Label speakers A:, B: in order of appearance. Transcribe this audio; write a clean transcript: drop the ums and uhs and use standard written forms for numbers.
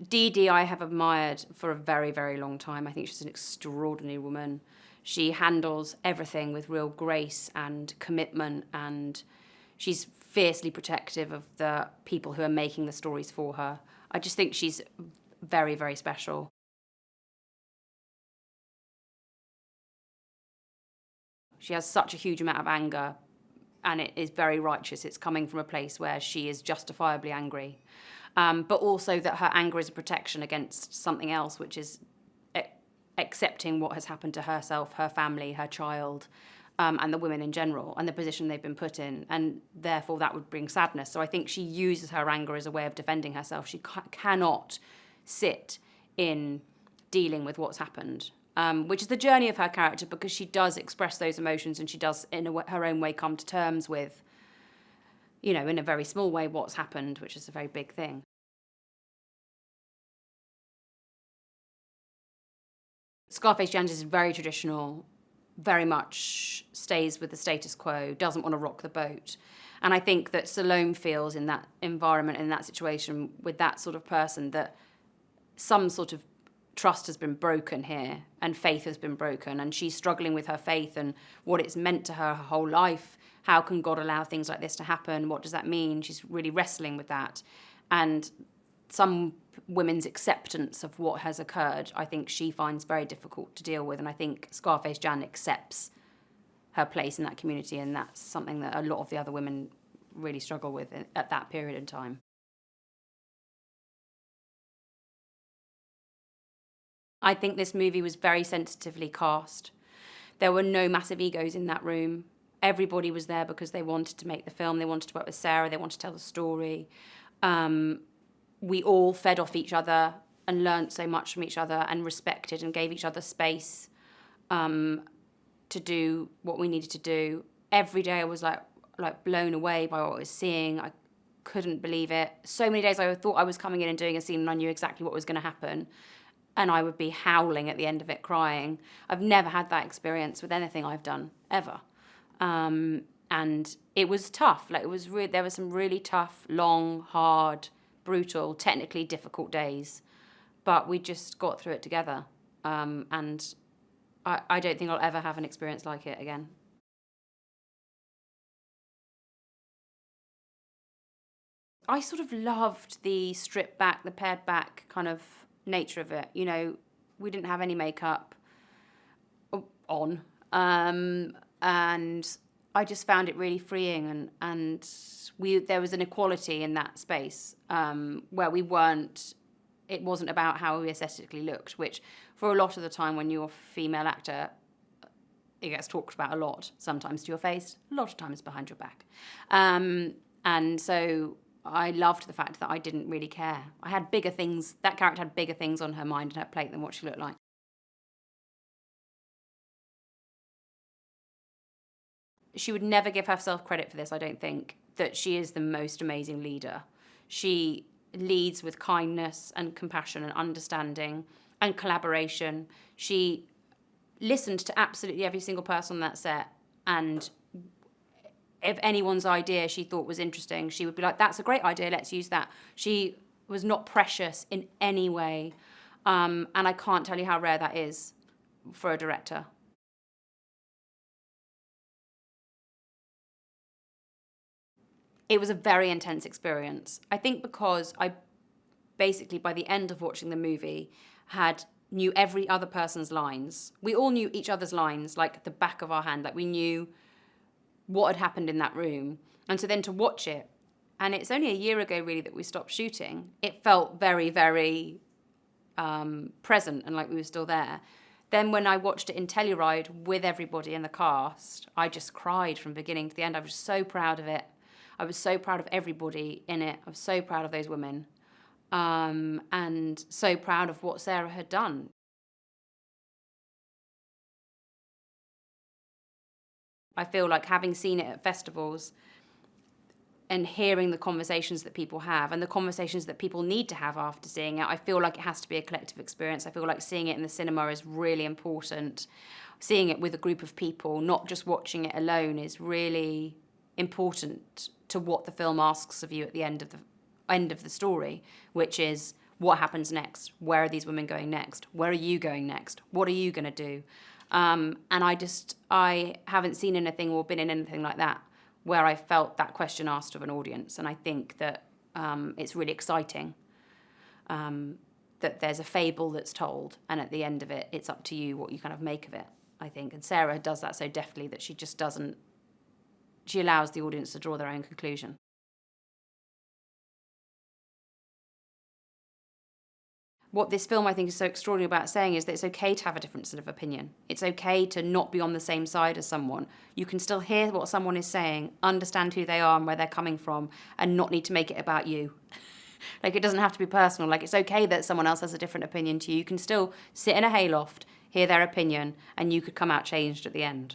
A: Dede I have admired for a very, very long time. I think she's an extraordinary woman. She handles everything with real grace and commitment, and she's fiercely protective of the people who are making the stories for her. I just think she's very, very special. She has such a huge amount of anger, and it is very righteous. It's coming from a place where she is justifiably angry. But also that her anger is a protection against something else, which is accepting what has happened to herself, her family, her child, and the women in general, and the position they've been put in, and therefore that would bring sadness. So I think she uses her anger as a way of defending herself. She cannot sit in dealing with what's happened, which is the journey of her character, because she does express those emotions, and she does, in her own way, come to terms with, in a very small way, what's happened, which is a very big thing. Scarface Janz is very traditional, very much stays with the status quo, doesn't want to rock the boat. And I think that Salome feels in that environment, in that situation, with that sort of person, that some sort of trust has been broken here, and faith has been broken, and she's struggling with her faith and what it's meant to her whole life. How can God allow things like this to happen? What does that mean? She's really wrestling with that. And some women's acceptance of what has occurred, I think she finds very difficult to deal with. And I think Scarface Jan accepts her place in that community, and that's something that a lot of the other women really struggle with at that period in time. I think this movie was very sensitively cast. There were no massive egos in that room. Everybody was there because they wanted to make the film. They wanted to work with Sarah. They wanted to tell the story. We all fed off each other and learnt so much from each other, and respected and gave each other space to do what we needed to do. Every day I was like blown away by what I was seeing. I couldn't believe it. So many days I thought I was coming in and doing a scene and I knew exactly what was going to happen, and I would be howling at the end of it, crying. I've never had that experience with anything I've done, ever. And it was tough. There were some really tough, long, hard, brutal, technically difficult days, but we just got through it together. And I don't think I'll ever have an experience like it again. I sort of loved the stripped back, the pared back kind of nature of it. We didn't have any makeup on. And I just found it really freeing, and there was an equality in that space where it wasn't about how we aesthetically looked, which for a lot of the time when you're a female actor, it gets talked about a lot, sometimes to your face, a lot of times behind your back. And so I loved the fact that I didn't really care. I had bigger things, that character had bigger things on her mind and her plate than what she looked like. She would never give herself credit for this, I don't think, that she is the most amazing leader. She leads with kindness and compassion and understanding and collaboration. She listened to absolutely every single person on that set, and if anyone's idea she thought was interesting, she would be like, that's a great idea, let's use that. She was not precious in any way, and I can't tell you how rare that is for a director. It was a very intense experience. I think because I basically, by the end of watching the movie, knew every other person's lines. We all knew each other's lines like the back of our hand. Like, we knew what had happened in that room. And so then to watch it, and it's only a year ago really that we stopped shooting, it felt very, very present and like we were still there. Then when I watched it in Telluride with everybody in the cast, I just cried from beginning to the end. I was so proud of it. I was so proud of everybody in it. I was so proud of those women, and so proud of what Sarah had done. I feel like, having seen it at festivals and hearing the conversations that people have and the conversations that people need to have after seeing it, I feel like it has to be a collective experience. I feel like seeing it in the cinema is really important. Seeing it with a group of people, not just watching it alone, is really important to what the film asks of you at the end of the story, which is, what happens next? Where are these women going next? Where are you going next? What are you going to do? And I haven't seen anything or been in anything like that where I felt that question asked of an audience. And I think that it's really exciting that there's a fable that's told, and at the end of it, it's up to you what you kind of make of it, I think. And Sarah does that so deftly that she just doesn't, she allows the audience to draw their own conclusion. What this film, I think, is so extraordinary about saying is that it's okay to have a different sort of opinion. It's okay to not be on the same side as someone. You can still hear what someone is saying, understand who they are and where they're coming from, and not need to make it about you. Like, it doesn't have to be personal. Like, it's okay that someone else has a different opinion to you. You can still sit in a hayloft, hear their opinion, and you could come out changed at the end.